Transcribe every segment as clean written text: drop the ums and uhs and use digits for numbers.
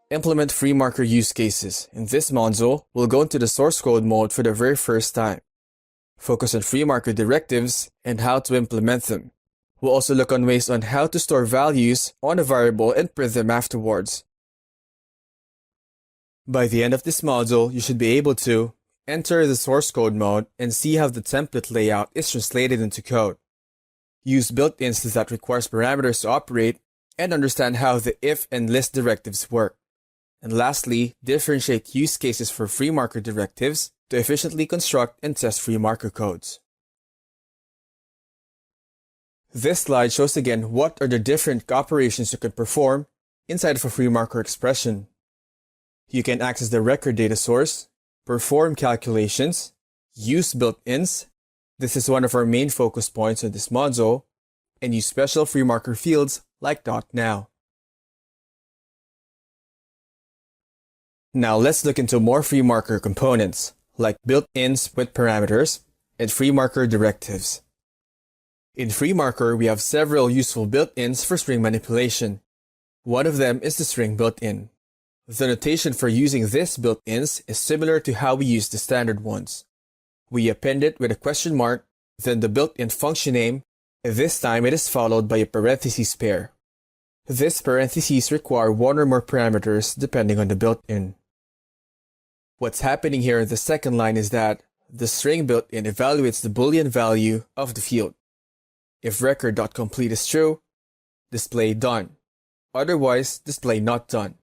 Implement FreeMarker use cases. In this module, we'll go into the source code mode for the very first time. Focus on FreeMarker directives and how to implement them. We'll also look on ways on how to store values on a variable and print them afterwards. By the end of this module, you should be able to enter the source code mode and see how the template layout is translated into code. Use built-ins that requires parameters to operate and understand how the if and list directives work. And lastly, differentiate use cases for FreeMarker directives to efficiently construct and test FreeMarker codes. This slide shows again what are the different operations you can perform inside of a FreeMarker expression. You can access the record data source, perform calculations, use built-ins. This is one of our main focus points in this module, and use special FreeMarker fields like .now. Now let's look into more FreeMarker components, like built-ins with parameters and FreeMarker directives. In FreeMarker, we have several useful built-ins for string manipulation. One of them is the string built-in. The notation for using this built-ins is similar to how we use the standard ones. We append it with a question mark, then the built-in function name, and this time it is followed by a parentheses pair. This parentheses require one or more parameters depending on the built-in. What's happening here in the second line is that the string built-in evaluates the Boolean value of the field. If record.complete is true, display done. Otherwise, display not done.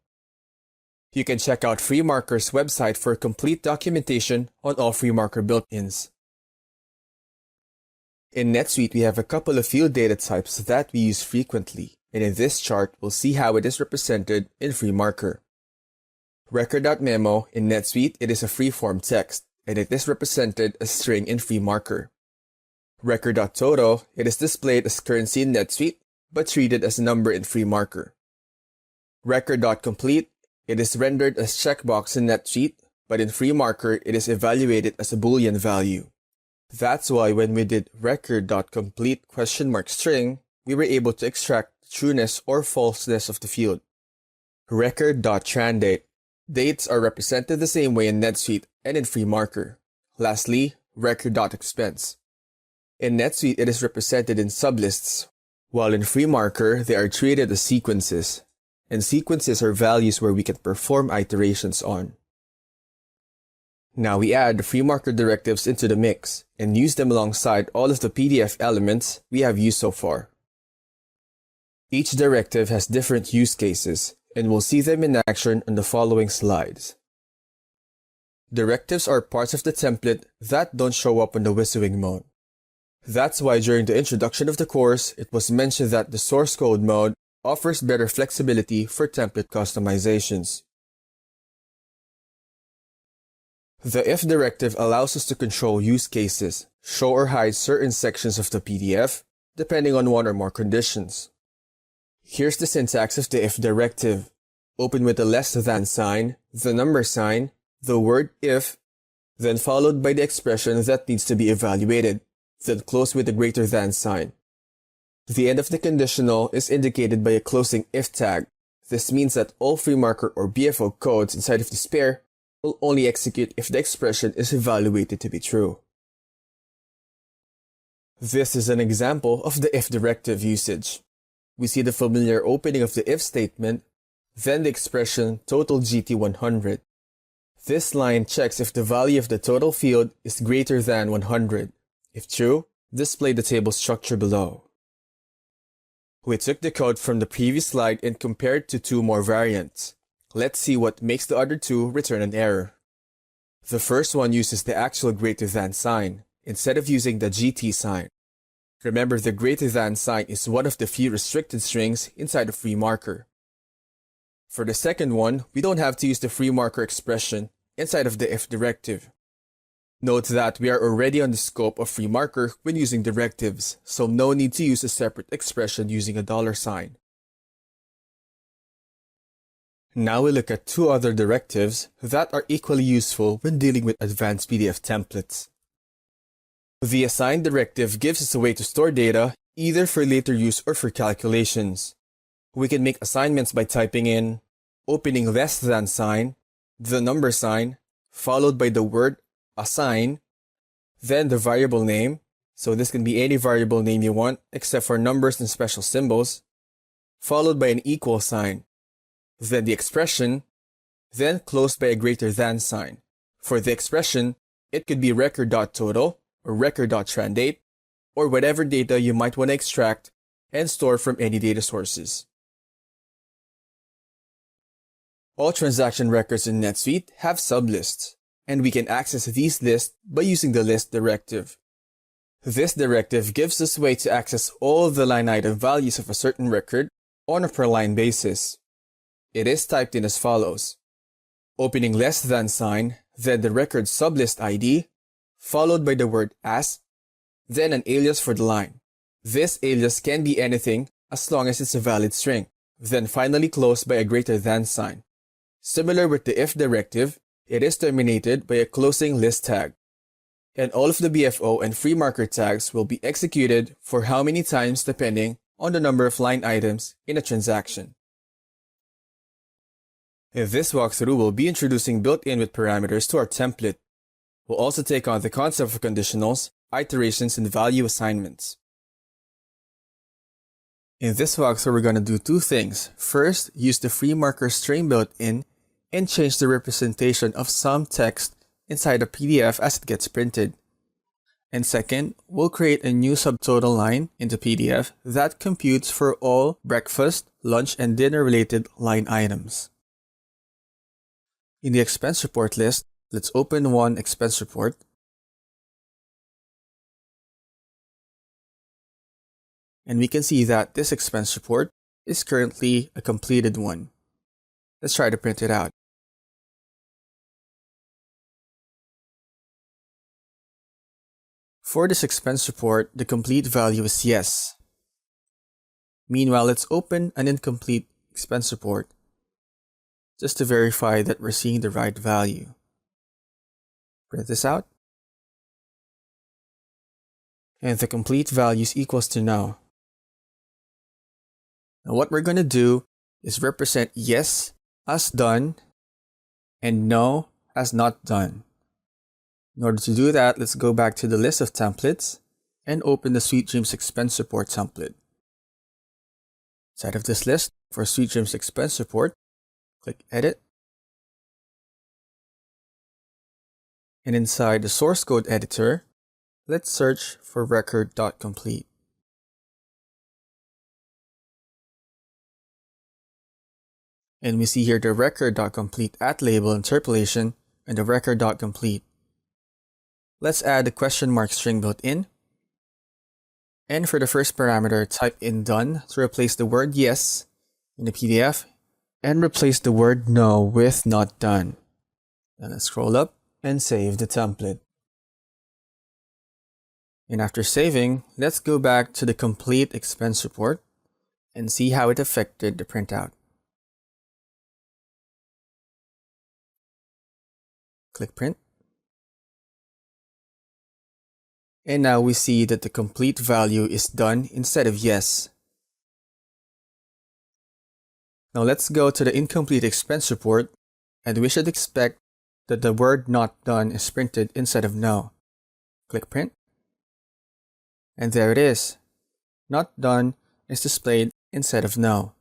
You can check out FreeMarker's website for complete documentation on all FreeMarker built-ins. In NetSuite, we have a couple of field data types that we use frequently, and in this chart, we'll see how it is represented in FreeMarker. Record.memo in NetSuite, it is a free-form text, and it is represented as string in FreeMarker. Record.total, it is displayed as currency in NetSuite, but treated as a number in FreeMarker. Record.complete, it is rendered as checkbox in NetSuite, but in FreeMarker, it is evaluated as a Boolean value. That's why when we did record.complete string, we were able to extract trueness or falseness of the field. Record.tranDate, dates are represented the same way in NetSuite and in FreeMarker. Lastly, record.expense. In NetSuite, it is represented in sublists, while in FreeMarker, they are treated as sequences. And sequences are values where we can perform iterations on. Now we add the FreeMarker directives into the mix and use them alongside all of the PDF elements we have used so far. Each directive has different use cases, and we'll see them in action on the following slides. Directives are parts of the template that don't show up in the whistling mode. That's why during the introduction of the course, it was mentioned that the source code mode offers better flexibility for template customizations. The if directive allows us to control use cases, show or hide certain sections of the PDF, depending on one or more conditions. Here's the syntax of the if directive. Open with the less than sign, the number sign, the word if, then followed by the expression that needs to be evaluated, then close with the greater than sign. The end of the conditional is indicated by a closing if tag. This means that all FreeMarker or BFO codes inside of this pair will only execute if the expression is evaluated to be true. This is an example of the if directive usage. We see the familiar opening of the if statement, then the expression total GT100. This line checks if the value of the total field is greater than 100. If true, display the table structure below. We took the code from the previous slide and compared to two more variants. Let's see what makes the other two return an error. The first one uses the actual greater than sign, instead of using the GT sign. Remember, the greater than sign is one of the few restricted strings inside of FreeMarker. For the second one, we don't have to use the FreeMarker expression inside of the if directive. Note that we are already on the scope of FreeMarker when using directives, so no need to use a separate expression using a $sign. Now we look at two other directives that are equally useful when dealing with advanced PDF templates. The assign directive gives us a way to store data either for later use or for calculations. We can make assignments by typing in opening less than sign, the number sign, followed by the word assign, then the variable name, so this can be any variable name you want except for numbers and special symbols, followed by an equal sign, then the expression, then closed by a greater than sign. For the expression, it could be record.total or record.trend date, or whatever data you might want to extract and store from any data sources. All transaction records in NetSuite have sublists, and we can access these lists by using the list directive. This directive gives us a way to access all of the line item values of a certain record on a per line basis. It is typed in as follows: opening less than sign, then the record sublist ID, followed by the word as, then an alias for the line. This alias can be anything as long as it's a valid string, then finally closed by a greater than sign. Similar with the if directive, it is terminated by a closing list tag. And all of the BFO and FreeMarker tags will be executed for how many times depending on the number of line items in a transaction. In this walkthrough, we'll be introducing built-in with parameters to our template. We'll also take on the concept of conditionals, iterations, and value assignments. In this walkthrough, we're going to do two things. First, use the FreeMarker string built-in and change the representation of some text inside a PDF as it gets printed. And second, we'll create a new subtotal line in the PDF that computes for all breakfast, lunch, and dinner related line items. In the expense report list, let's open one expense report. And we can see that this expense report is currently a completed one. Let's try to print it out. For this expense report, the complete value is yes. Meanwhile, let's open an incomplete expense report just to verify that we're seeing the right value. Print this out. And the complete value is equals to no. Now what we're going to do is represent yes as done and no as not done. In order to do that, let's go back to the list of templates and open the SuiteDreams expense report template. Inside of this list, for SuiteDreams expense report, click Edit. And inside the source code editor, let's search for record.complete. And we see here the record.complete at label interpolation and the record.complete. Let's add the question mark string built in. And for the first parameter, type in done to replace the word yes in the PDF and replace the word no with not done. Then let's scroll up and save the template. And after saving, let's go back to the complete expense report and see how it affected the printout. Click print. And now we see that the complete value is done instead of yes. Now let's go to the incomplete expense report, and we should expect that the word not done is printed instead of no. Click print. And there it is. Not done is displayed instead of no.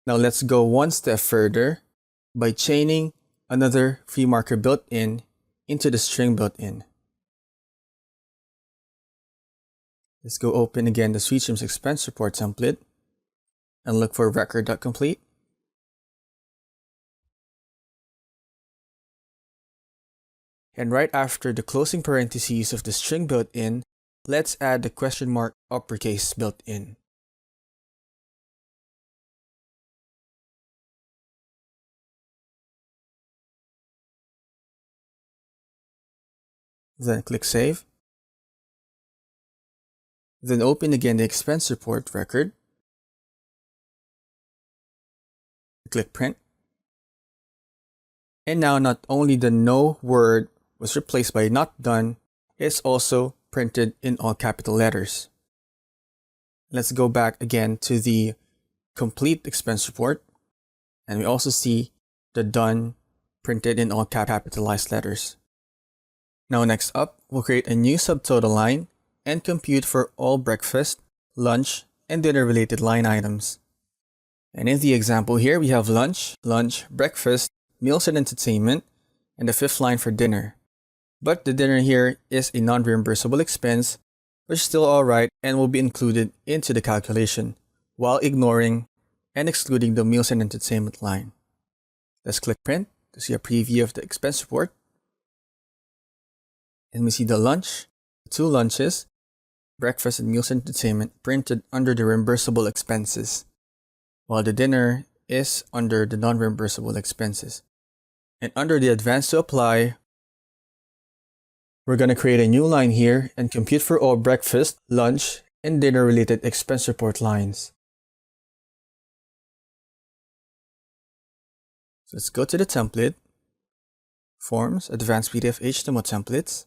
Now let's go one step further by chaining another FreeMarker built-in into the string built-in. Let's go open again the SuiteDreams expense report template and look for record.complete. And right after the closing parentheses of the string built-in, let's add the question mark uppercase built-in. Then click Save. Then open again the expense report record. Click Print. And now not only the no word was replaced by not done, it's also printed in all capital letters. Let's go back again to the complete expense report. And we also see the done printed in all capitalized letters. Now next up, we'll create a new subtotal line and compute for all breakfast, lunch, and dinner related line items. And in the example here, we have lunch, breakfast, meals and entertainment, and the fifth line for dinner. But the dinner here is a non-reimbursable expense, which is still alright and will be included into the calculation, while ignoring and excluding the meals and entertainment line. Let's click print to see a preview of the expense report. And we see the lunch, two lunches, breakfast and meals and entertainment printed under the reimbursable expenses, while the dinner is under the non-reimbursable expenses. And under the advanced to apply, we're going to create a new line here and compute for all breakfast, lunch, and dinner related expense report lines. So let's go to the template, Forms, Advanced PDF HTML Templates,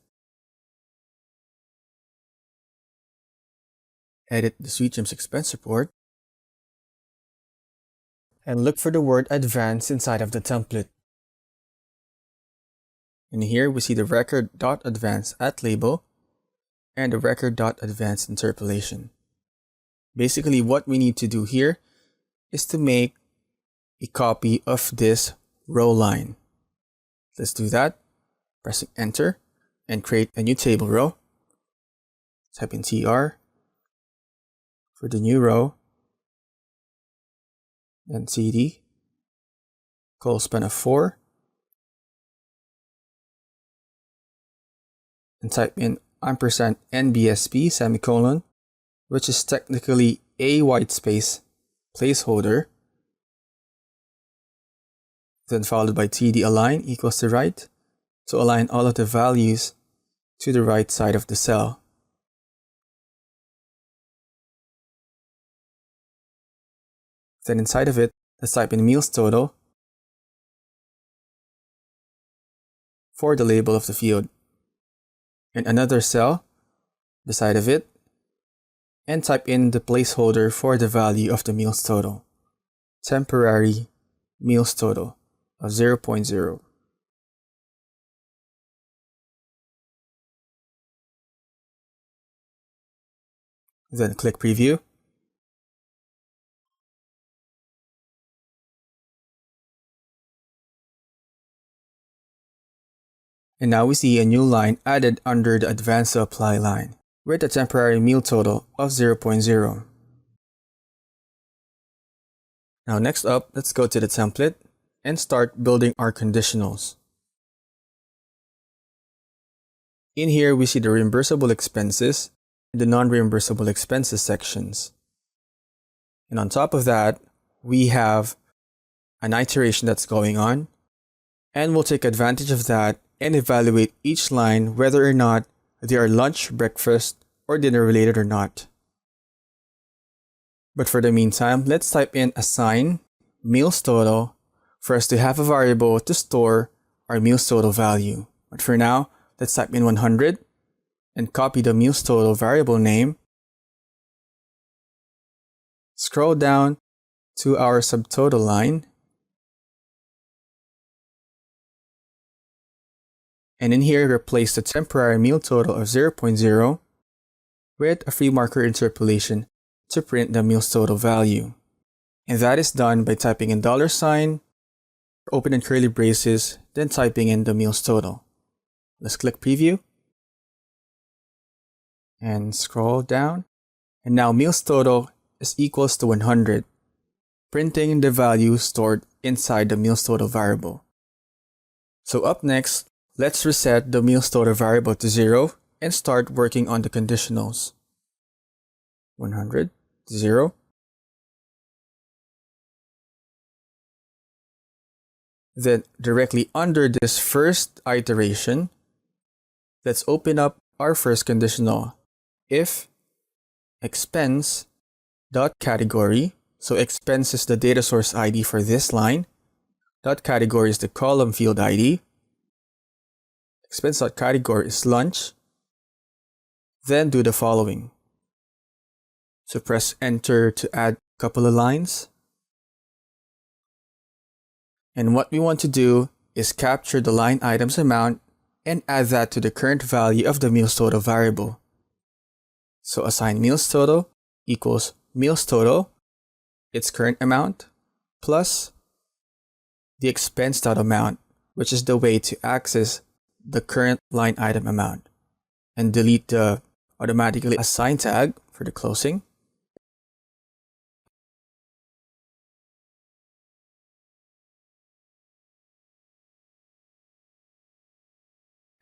edit the SuiteGems expense report, and look for the word advanced inside of the template. And here we see the record.advanced at label and the record.advanced interpolation. Basically, what we need to do here is to make a copy of this row line. Let's do that, pressing enter and create a new table row. Type in TR for the new row, then CD, colon of 4, and type in ampersand NBSP semicolon, which is technically a white space placeholder, then followed by TD align equals to right to align all of the values to the right side of the cell. Then inside of it, let's type in meals total for the label of the field. And another cell beside of it, and type in the placeholder for the value of the meals total. Temporary meals total of 0.0. Then click preview. And now we see a new line added under the advanced to apply line with a temporary meal total of 0.0. Now next up, let's go to the template and start building our conditionals. In here, we see the reimbursable expenses and the non-reimbursable expenses sections. And on top of that, we have an iteration that's going on, and we'll take advantage of that and evaluate each line whether or not they are lunch, breakfast, or dinner related or not. But for the meantime, let's type in assign meals total for us to have a variable to store our meals total value. But for now, let's type in 100 and copy the meals total variable name. Scroll down to our subtotal line. And in here, replace the temporary meal total of 0.0 with a FreeMarker interpolation to print the meals total value. And that is done by typing in $, open in curly braces, then typing in the meals total. Let's click preview and scroll down. And now meals total is equals to 100, printing the value stored inside the meals total variable. So up next, let's reset the meals total variable to 0 and start working on the conditionals. 100, 0. Then directly under this first iteration, let's open up our first conditional. If expense dot category, so expense is the data source ID for this line, dot category is the column field ID, expense dot category is lunch, then do the following. So press enter to add a couple of lines. And what we want to do is capture the line items amount and add that to the current value of the meals total variable. So assign meals total equals meals total, its current amount, plus the expense.amount, which is the way to access the current line item amount, and delete the automatically assign tag for the closing.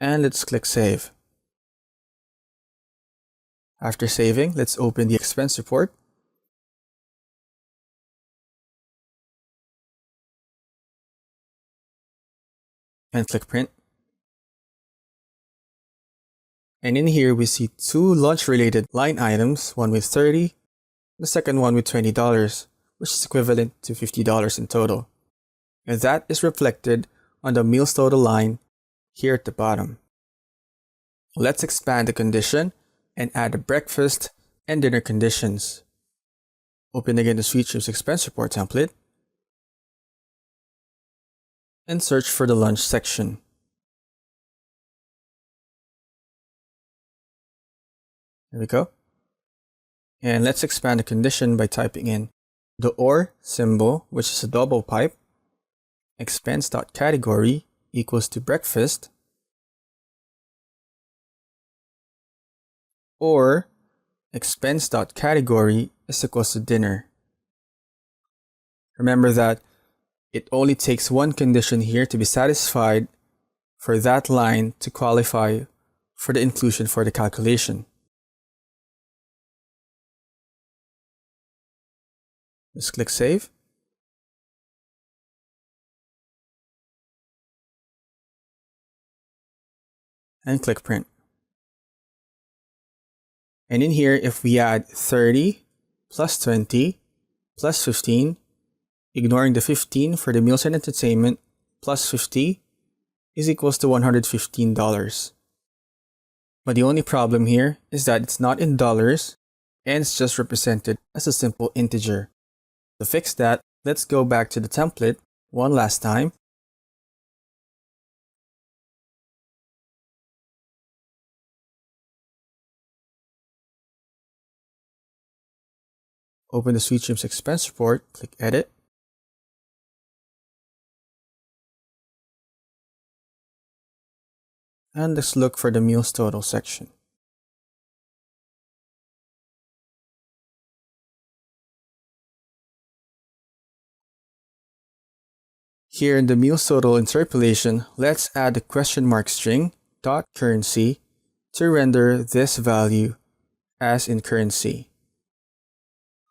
And let's click Save. After saving, let's open the expense report. And click Print. And in here, we see two lunch-related line items, one with $30, the second one with $20, which is equivalent to $50 in total. And that is reflected on the meals total line here at the bottom. Let's expand the condition and add the breakfast and dinner conditions. Open again the SuiteScript expense report template and search for the lunch section. There we go. And let's expand the condition by typing in the OR symbol, which is a double pipe, expense.category equals to breakfast, or expense.category is equals to dinner. Remember that it only takes one condition here to be satisfied for that line to qualify for the inclusion for the calculation. Let's click Save. And click Print. And in here, if we add 30 plus 20 plus 15, ignoring the 15 for the meals and entertainment, plus 50 is equals to $115. But the only problem here is that it's not in dollars and it's just represented as a simple integer. To fix that, let's go back to the template one last time. Open the SuiteScript expense report, click Edit. And let's look for the meals total section. Here in the meals total interpolation, let's add the question mark string dot currency to render this value as in currency.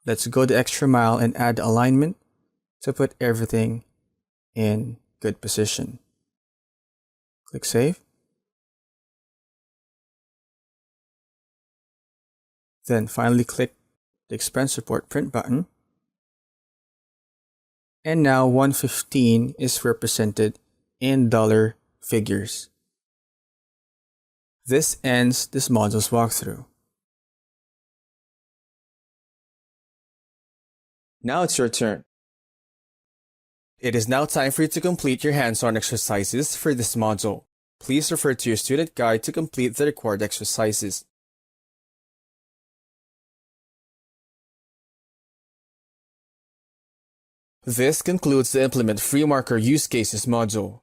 Let's go the extra mile and add the alignment to put everything in good position. Click Save. Then finally click the expense report print button. And now 115 is represented in dollar figures. This ends this module's walkthrough. Now it's your turn. It is now time for you to complete your hands-on exercises for this module. Please refer to your student guide to complete the required exercises. This concludes the Implement FreeMarker Use Cases module.